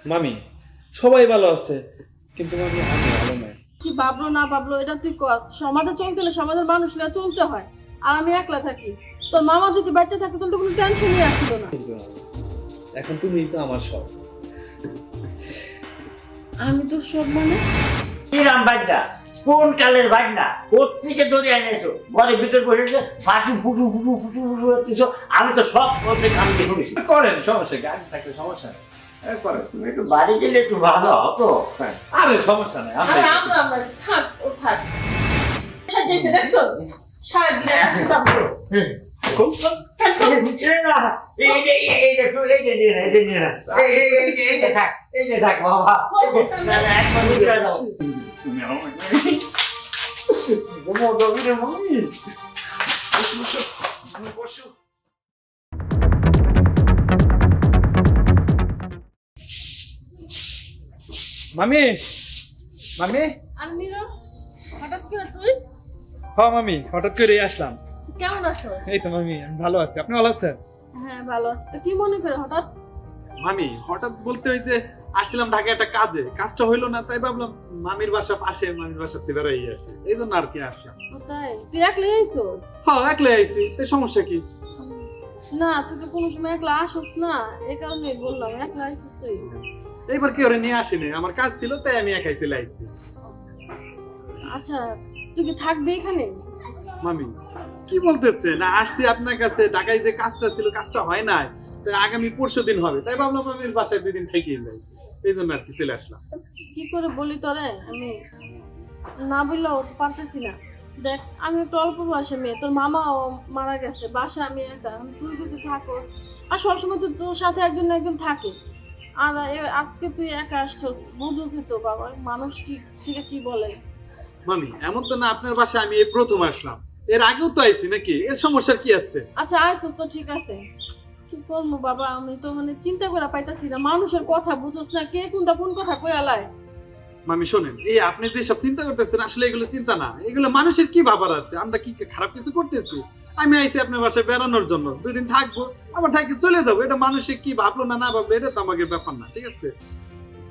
মামি সবাই ভালো আছে, কিন্তু মামি আমি ভালো নাই। কি ভাবলো না ভাবলো এটা তুই কস, সমাজে চলতে হলে সমাজের মানুষরা চলতে হয়। আর আমি একলা থাকি। তোর মামা যদি বাচ্চা থাকতো তাহলে তো কোনো টেনশনই আসছিল না। কিন্তু মামি, এখন তুমি তো আমার সব। আমি তো সব মানে কি রাম বাজনা, কোন কালের বাজনা, কোথেকে ধরে এনেছো? ঘরে ভিতর বসেছে ফাটু ফুটু ফুটু ফুটু ফুটু হচ্ছিস। আমি তো সব করতে কামড়ে শুনেছি। করেন, সমস্যা কি? আমি থাকলে সমস্যা নেই। করেন। তুমি একটু বাড়ি গেলে একটু ভালো হতো। আরে সমস্যা নাই, আরে আমরা থাক ও থাক। সাজেছে দেখছো? সাহেব বিরাট ভাবলো। এই যে থাক বাবা। মামি, মামি। আর নীরব হঠাৎ করে তুই হ্যাঁ মামি, হঠাৎ করে আসলাম। কেমন আছো? এই তো মামি, আমি ভালো আছি। আপনি ভালো আছেন? হ্যাঁ ভালো আছি। তো কি মনে করে হঠাৎ? মামি হঠাৎ বলতে ওই যে আসছিলাম ঢাকায় একটা কাজে, কাজটা হইলো না, তাই ভাবলাম মামির বাসা পাশে, মামির বাসাতে বেড়াই আসি, এই জন্য আর কি আসলাম। ও তাই? তুই একলাই আইছস? হ্যাঁ একলাই আইছি, তাই সমস্যা কি? না তুই তো কোনো সময় একলা আসস না, এই কারণেই বললাম একলা আইছস তুই। এইবার কি ওরে নিয়ে আসিনি, আমার কাজ ছিল তাই আমি একাই চলে আইছি। আচ্ছা তুই কি থাকবি এখানে? মামি কি বলতেছেন? আসছি আপনার কাছে, ঢাকায় যে কাজটা ছিল কাজটা হয় নাই, তাই আগামী পরশু দিন হবে, তাই ভাবলাম মামির বাসায় 2 দিন থেকেই যাই, এই জন্য আর কি চলে আসলাম। কি করে বলি তোরে আমি, না বললেও তো পারতেছি না। দেখ আমি একটু অল্প বয়সে মেয়ে, তোর মামাও মারা গেছে, বাসা আমি একা। এখন তুই যদি থাকস আর সবসময় তো তোর সাথে একজন না একজন থাকে, আর আজকে তুই একা আসছস, বুঝোসই তো বাবা মানুষ কি থেকে কি বলে। মামি এমন তো না আপনার বাসায় আমি এই প্রথম আসলাম, এর আগেও তো আইছি নাকি, এর সমস্যার কি আছে? আচ্ছা আইসস তো ঠিক আছে, কি করবো বাবা আমি তো মানে চিন্তা করে পাইতাছি না, মানুষের কথা বুঝোস না, কে কোনটা কোন কথা কই আলায়। মামি শোনেন, এই আপনি যে সব চিন্তা করতেছেন আসলে এগুলো চিন্তা না, এগুলো মানুষের কি ভাবার আছে, আমরা কি খারাপ কিছু করতেছি? আমি আইছি আপনার বাসায় বেড়ানোর জন্য, 2 দিন থাকবো, আবার থাকি চলে যাবো, এটা মানুষে কি ভাবলো না না ভাবলো এটা তো আমাদের ব্যাপার না, ঠিক আছে?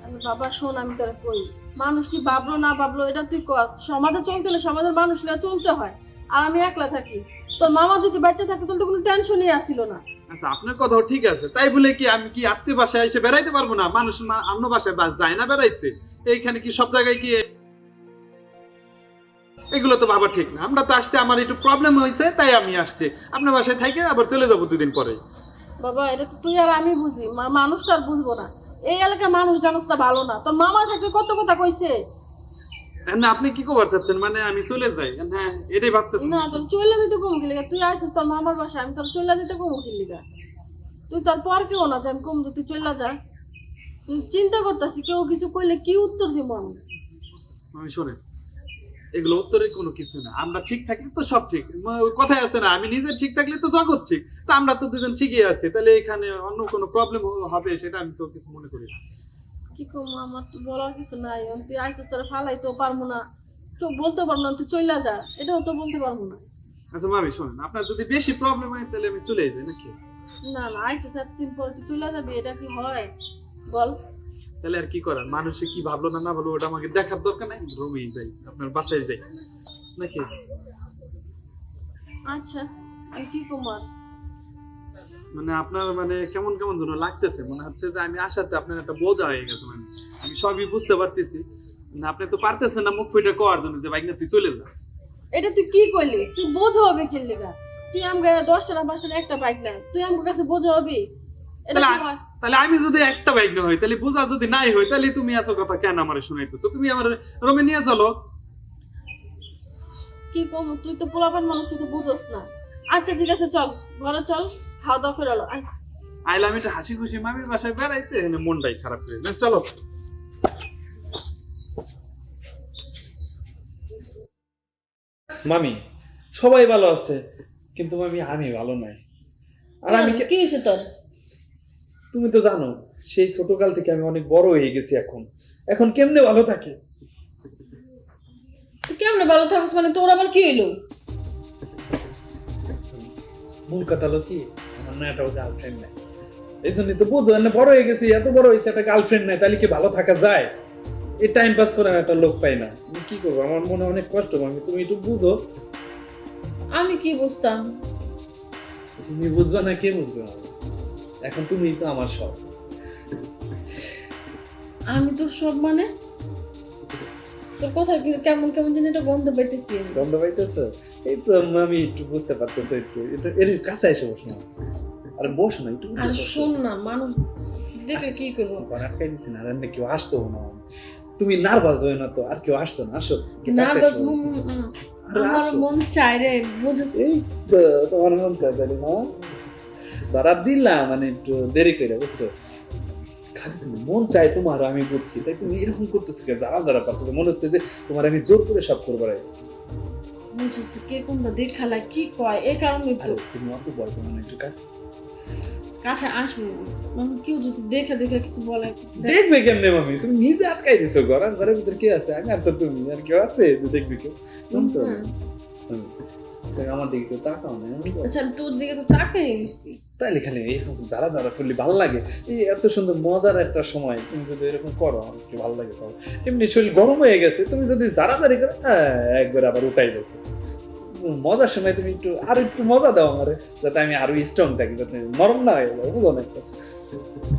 আরে বাবা শোন আমি তোরা কই, মানুষ কি ভাবলো না ভাবলো এটা তুই কস, সমাজে চলতে হলে সমাজের মানুষরা চলতে হয়। আর আমি একলা থাকি। তোর মামা যদি বাচ্চা থাকতো তাহলে তো কোনো টেনশনই আসছিল না। আচ্ছা আপনার কথাও ঠিক আছে, তাই বলে কি আমি কি আত্মীয় বাসায় এসে বেড়াইতে পারবো না? মানুষ অন্য বাসায় যায় না বেড়াইতে, এইখানে কি সব জায়গায় কি এগুলো তো ভাবা ঠিক না। আমরা তো আসতে, আমার একটু প্রবলেম হয়েছে তাই আমি আসছি, আপনার বাসায় থেকে আবার চলে যাবো 2 দিন পরে। বাবা এটা তো তুই আর আমি বুঝি, মানুষ তো আর বুঝবো না। এই এলাকার মানুষ জানোস তা ভালো না, তোর মামা থাকতে কত কথা কইছে। না আপনি কি খবর চাচ্ছেন, মানে আমি চলে যাই? হ্যাঁ এটাই ভাবতেছি। না তোর চলে দিতে কমু কি লিগা, তুই আসিস তোর মামার বাসায়, আমি তোর চলে দিতে কমু কি লিগা? তুই তোর পর কেউ না যে আমি কম তুই চলে যা। তুই চিন্তা করতেছি কেউ কিছু কইলে কি উত্তর দিব আমি। আমি শোনেন, এগুলো উত্তরের কোনো কিছু না, আমরা ঠিক থাকলে তো সব ঠিক। ওই কথাই আছে না, আমি নিজে ঠিক থাকলে তো জগৎ ঠিক। তা আমরা তো 2জন ঠিকই আছি, তাহলে এখানে অন্য কোনো প্রবলেম হবে সেটা আমি তো কিছু মনে করি না। কি কম আমার তো বলার কিছু নাই, তুই আইসিস তোরা ফালাই তো পারবো না, তো বলতে পারবো না তুই চইলা যা, এটাও তো বলতে পারবো না। আচ্ছা মামি শোনেন, আপনার যদি বেশি প্রবলেম হয় তাহলে আমি চলে যাই নাকি? না না আইসিস এতদিন পরে তুই চলে যাবি, এটা কি হয় বল? তাহলে আর কি করার, মানুষে কি ভাবলো না না ভাবলো ওটা আমাকে দেখার দরকার নাই, রুমেই যাই, আপনার বাসায় যাই নাকি? আচ্ছা আমি কি কুমার, মানে আপনার মানে কেমন কেমন যেন লাগতেছে, মনে হচ্ছে যে আমি আসাতে আপনার একটা বোঝা হয়ে গেছে। মানে আমি সবই বুঝতে পারতেছি, মানে আপনি তো পারতেছেন না মুখ ফুটে কওয়ার জন্য যে বাইক না তুই চলে যা। এটা তুই কি কইলি? তুই বোঝা হবে কি লিগা? তুই আমাকে 10টা না 5টা না একটা বাইক না, তুই আমার কাছে বোঝা হবি? এটা তাহলে কি হয়? তাহলে আমি যদি একটা বাইক না হই, তাহলে বোঝা যদি নাই হই, তাহলে তুমি এত কথা কেন আমারে শুনাইতেছো? তুমি আমার রুমে নিয়ে চলো। কি কম, তুই তো পোলাপান মানুষ, তুই তো বুঝোস না। আচ্ছা ঠিক আছে চল ঘরে চল, খাওয়া দাওয়া করে এলো আয়। আইলাম এটা হাসি খুশি মামির বাসায় বেড়াইতে, এখানে মনটাই খারাপ করে না, চলো। মামি সবাই ভালো আছে, কিন্তু মামি আমি ভালো নাই। আর আমি কি হয়েছে তোর? তুমি তো জানো সেই ছোটকাল থেকে আমি অনেক বড় হয়ে গেছি, এখন এখন কেমনে ভালো থাকি? তুই কেমনে ভালো থাকিস মানে, তোর আবার কি হইলো? মূল কথা হলো কি, আমার না একটা গার্লফ্রেন্ড নাই। এই জন্যই তো বুঝো না, বড় হয়ে গেছি, এত বড় হয়েছে, একটা গার্লফ্রেন্ড নাই, তাহলে কি ভালো থাকা যায়? এই টাইম পাস করার একটা লোক পাই না, আমি কি করবো? আমার মনে অনেক কষ্ট মামি, তুমি একটু বুঝো। আমি কি বুঝতাম? তুমি বুঝবা না, কে বুঝবে? এখন তুমি তো আমার সব। আমি তো সব মানে তোর কথা কেমন কেমন যেন একটা গন্ধ পাইতেছি আমি। গন্ধ পাইতেছো? এই তো আমি একটু বুঝতে পারতেছো, একটু এর কাছে এসে বসো না। আরে বসো না একটু। আর শোন না, মানুষ দেখলে কি করবো? আটকাই দিছি না, আর এমনি কেউ আসতো না। তুমি নার্ভাস হয়ে না তো, আর কেউ আসতো না। আসো না বাস আমার মন চাই রে, বুঝছিস? এই তো তোমার মন চাই তাহলে না, ধরা দিলাম মানে একটু দেরি করে, বুঝছো? খালি তুমি মন চাই তোমার, আমি বুঝছি, তাই তুমি এরকম করতেছো কে? যারা যারা পারতেছো, মনে হচ্ছে যে তোমার আমি জোর করে সব করবার আসছি। বুঝছিস তো, কে কোনটা দেখালা কি কয়, এই কারণে তো তুমি অত বড় করো না, একটু কাছে। কাছে আসবো। মানে কেউ যদি দেখে দেখে কিছু বলে, দেখবে কেমনে মামি? তুমি নিজে আটকাই দিছো ঘর, আর ঘরের ভিতরে কে আছে? আমি আর তো তুমি, আর কেউ আছে যে দেখবে কেউ? আমার দিকে কেউ তাকাও না। আচ্ছা আমি তোর দিকে তো তাকাই গেছি। তাইলে খালি এরকম যারা যারা করলে ভালো লাগে। এই এত সুন্দর মজার একটা সময় তুমি যদি এরকম করো, আমার কি ভালো লাগে? পাবো এমনি শরীর গরম হয়ে গেছে, তুমি যদি যারা জারি করো একবার আবার উঠাই যাইতেছে। মজার সময় তুমি একটু আর একটু মজা দাও আমারে, যাতে আমি আরো স্ট্রং থাকি, যাতে নরম না হয়ে যাবো, বুঝো না? একটা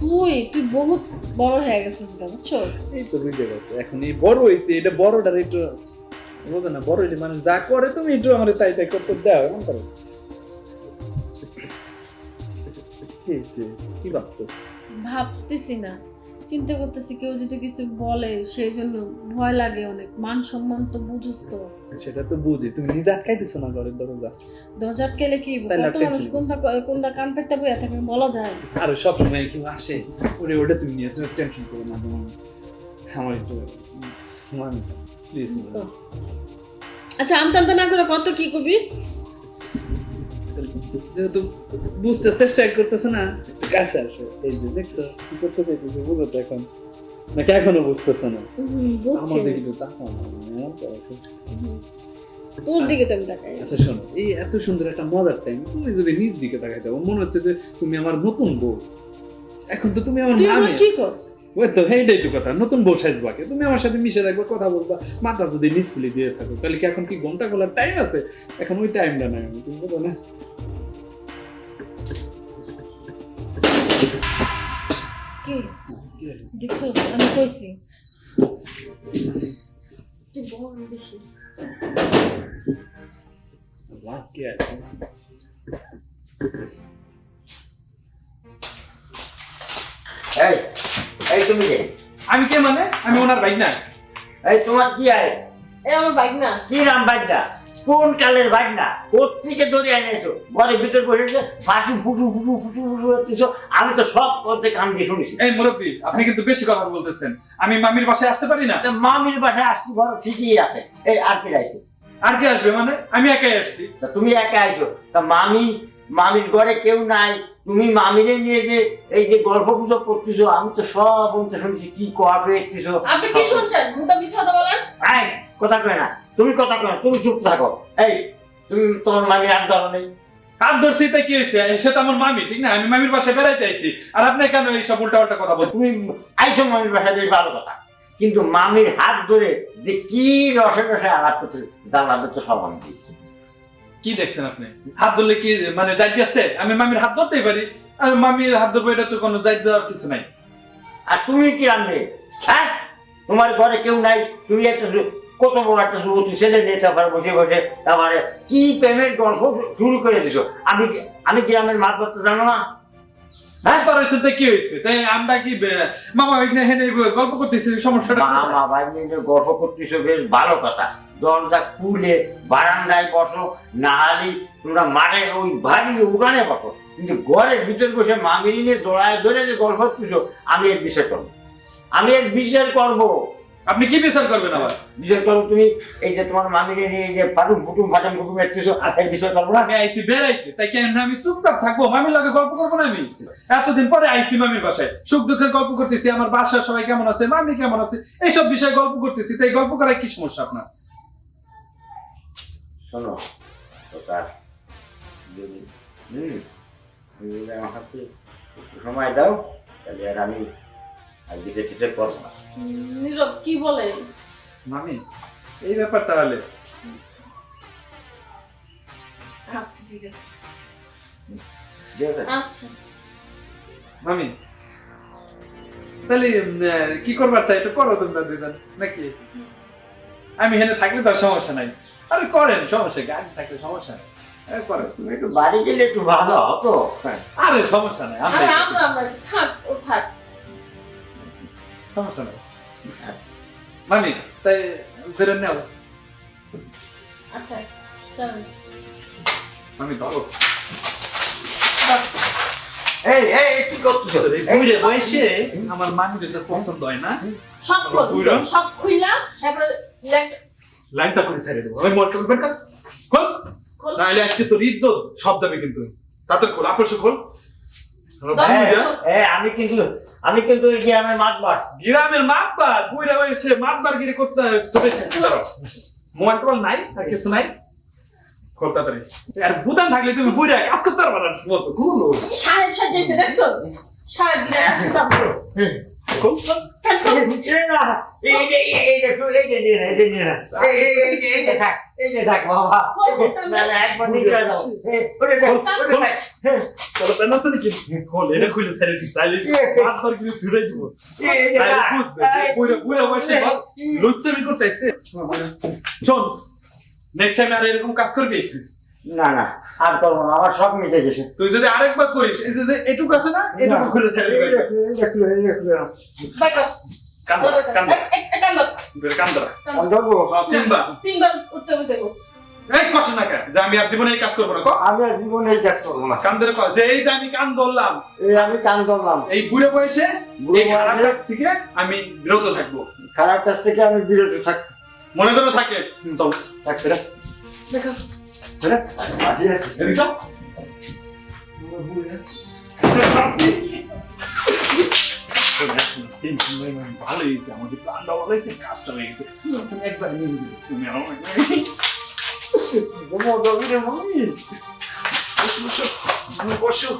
তুই তুই বহুত বড় হয়ে গেছিস, বুঝছস? এই তো বুঝে গেছে, এখন এই বড় হয়েছে, এটা বড়টার একটু বুঝো না। বড় হইলে মানুষ যা করে তুমি একটু আমার তাই তাই করতে দাও, এমন করো। কি ভাবতেছ? ভাবতেছি না, চিন্তা করতেছি কেউ যদি কিছু বলে সেই জন্য ভয় লাগে অনেক। মান সম্মান তো বুঝুস তো। সেটা তো বুঝি, তুমি নিজে আটকাই দিছো না ঘরের দরজা। দরজা আটকাইলে কি তাইলে কত মানুষ কোনটা কান পেতে বইয়া থাকে বলা যায়? আর সব সময় কেউ আসে, ওটা তুমি নিয়ে টেনশন করো না তোমার। আমার একটু প্লিজ। আচ্ছা আমতা আমতা না করে কত কি কবি? যেহেতু বুঝতে চেষ্টা করতেছে না, একটু কাছে আসো। এই যে দেখছো কি করতে চাইতেছে, বুঝো তো এখন নাকি এখনো বুঝতেছে না? বুঝছি। আমার দিকে একটু তাকাও না, এমন করো তো। তোর দিকে তো আমি তাকাই। আচ্ছা শোনো, এই এত সুন্দর একটা মজার টাইম, তুমি যদি নিজ দিকে তাকাই দাও, মনে হচ্ছে যে তুমি আমার নতুন বউ। এখন তো তুমি আমার তুই আমার মামি। কি কস? ওই তো এইটাই তো কথা, নতুন বউ সাজবাকে, তুমি আমার সাথে মিশে থাকবে, কথা বলবা, মাথা যদি নিচফুলি দিয়ে থাকো, তাহলে কি এখন কি ঘন্টা খোলার টাইম আছে? এখন ওই টাইমটা নাই, তুমি বলো না? কি দেখছস? আমি কইছি তুই বল দেখি। লাভ কি আছে? এই এই তুমি কে? আমি কে মানে? আমি ওনার ভাই না। এই তোমার কি আয়? এ আমার বাইক না। কি নাম বাজনা? কোন কালের বাজনা? কোত্থেকে ধরে এনেছো? ঘরের ভিতর বসেছে ফাঁসি ফুটু ফুটু ফুটু ফুটু হচ্ছিস। আমি তো সব করতে কান দিয়ে শুনেছি। এই মুরব্বী, আপনি কিন্তু বেশি কথা বলতেছেন। আমি মামির বাসায় আসতে পারি না? তা মামির বাসায় আসছি, ঘর ঠিকই আছে। এই আর কে আইছে? আর কি আসবে মানে? আমি একাই আসছি। তা তুমি একা আইছো, তা মামির ঘরে কেউ নাই, তুমি মামিরে নিয়ে যে এই যে গল্প গুজব করতেছো, আমি তো সব বলতে শুনছি। কি করবে একটিছো? আপনি কি শুনছেন? মুদা মিথ্যা কথা বলেন। এই কথা কয় না, তুমি কথা কয় না, তুমি চুপ থাকো। এই তুমি তোমার মামির আর ধরো নেই। হাত ধরছি তাই কি হয়েছে? সে তো আমার মামি, ঠিক না? আমি মামির বাসায় বেড়াইতে আইছি, আর আপনি কেন এই সব উল্টা পাল্টা কথা বলছেন? তুমি আইছো মামির বাসায়, বেশ ভালো কথা, কিন্তু মামির হাত ধরে যে কি রসে রসে আলাপ করতে জানলাটা তো সব আমি দিয়েছি। কি দেখছেন আপনি? হাত ধরলে কি মানে যাইতে আছে? আমি মামির হাত ধরতেই পারি, আর মামির হাত ধরবো, এটা তো কোনো যাইতে দেওয়ার কিছু নাই। আর তুমি কি আনবে? হ্যাঁ, তোমার ঘরে কেউ নাই, তুমি একটা কত বড় একটা যুবতী ছেলে নিয়ে তারপরে বসে বসে তারপরে কি প্রেমের গল্প শুরু করে দিছো। আমি গ্রামের মাছ পড়তে জানো না? হ্যাঁ, পারাইছেন তাই কি হয়েছে? তাই আমরা কি মামা ওইখানে হেনে গল্প করতেছি, সমস্যাটা কোথায়? মা ভাই নিয়ে গল্প করতেছো, বেশ ভালো কথা। দরজা খুলে বারান্দায় বসো, না হলে তোমরা মাঠে ওই ভারী উড়ানে বসো, কিন্তু ঘরের ভিতর বসে মামিরি নিয়ে জড়ায় ধরে যে গল্প করতেছো, আমি এর বিচার করবো। আমি এর বিচার করবো। আপনি কি বিচার করবেন আবার? বিচার করবো তুমি এই যে তোমার মামিরে নিয়ে এই যে ফাটুম ফুটুম এসতেছো, এর বিচার করবো না? আমি আইসি বেড়াইতে, তাই কেন আমি চুপচাপ থাকবো? মামির লাগে গল্প করবো না? আমি এতদিন পরে আইসি মামির বাসায়, সুখ দুঃখের গল্প করতেছি, আমার বাসার সবাই কেমন আছে, মামি কেমন আছে, এইসব বিষয়ে গল্প করতেছি, তাই গল্প করার কি সমস্যা আপনার? শোনো কথা, যদি আমার হাতে একটু সময় দাও, তাহলে আর আমি আর বিচার টিচার করবো না। নীরব কি বলে? মামি এই ব্যাপার তাহলে আচ্ছা ঠিক আছে। ঠিক আছে? আচ্ছা মামি তাহলে কি করবার চাই এটা করো তোমরা দুজন নাকি? আমি এখানে থাকলে তো আর সমস্যা নাই। আরে করেন, সমস্যা কি? আমি থাকলে সমস্যা নাই, করেন। তুমি একটু বাড়ি গেলে একটু ভালো হতো। আরে সমস্যা নাই, আরে আমরা থাক, ও থাক। সমস্যা নাই। মামি তাই ধরে নেও। আচ্ছা চল। মামি ধরো। এই এই কি করতেছো? বুড়ে বয়সে আমার মামির এটা পছন্দ হয় না। সব খোল, বুড়ো? সব খুইলা তারপরে লাইনটা করে ছেড়ে দেবো। ওই মোটর বের কর, খোল। খোল। তাহলে আজকে তোর ইজ্জত সব যাবে কিন্তু। তাতে খোল, আপসে খোল। আমি কিন্তু এই গ্রামের মাতবার। গ্রামের মাতবার বুইরা হয়েছে, মাতবার গিরি করতে চলে এসেছে। মোবাইল টোবাইল নাই আর কিছু নাই। খোল তাড়াতাড়ি। আর বুতাম থাকলে তুমি বুইরা কাজ করতে পারবা না ঠিক মতো। খুলো। সাহেব সাজাইছে দেখছো? সাহেব বিরাট চিন্তা করো। খোল। এই না, এই দেখো, এই যে না। এই যে থাক বাবা। না না একবার নিচে দাও। ওরে দেখ, ওরে দেখ। তোর পেন আছে নাকি? খোল, এটা খুলে ছেড়ে দিস। তাইলে মাতবার গিরি ছুড়ে দিব। তাইলে বুঝবে যে বুইরা বয়সে লুচ্চামি করতে আইছে। শোন, নেক্সট টাইম আর এরকম কাজ করবি? না না আর করবো না, আমার সব মিটে গেছে। তুই যদি আরেকবার করিস, এই যে এটুকু আছে না, এটুকু খুলে ছেড়ে দিবি। বাইক কান্দা, কান্দ কান্দা। ধরবো? তিনবার। তিনবার উঠতে উঠতে গো। এই কষ্ট না কে যে আমি আর জীবনে এই কাজ করবো না। আমি আর জীবনে এই কাজ করবো না। কান ধরে কয় যে এই যে আমি কান ধরলাম, এই আমি কান ধরলাম। এই বুড়ে বয়সে বুড়ো এই খারাপ বয়সে কাজ থেকে আমি বিরত থাকবো। খারাপ কাজ থেকে আমি বিরত থাক। মনে ধরে থাকে। চল থাক ফেরা। দেখা ফেরা। আসি আসি। এদিকে চল। ভালো হয়েছে, আমাদের প্ল্যানটা ভালো হয়েছে, কাজটা হয়ে গেছে। তুমি একবার নিয়ে নিবে, তুমি আমার ঘুমো যাবি রে মামি। বসো বসো বসো।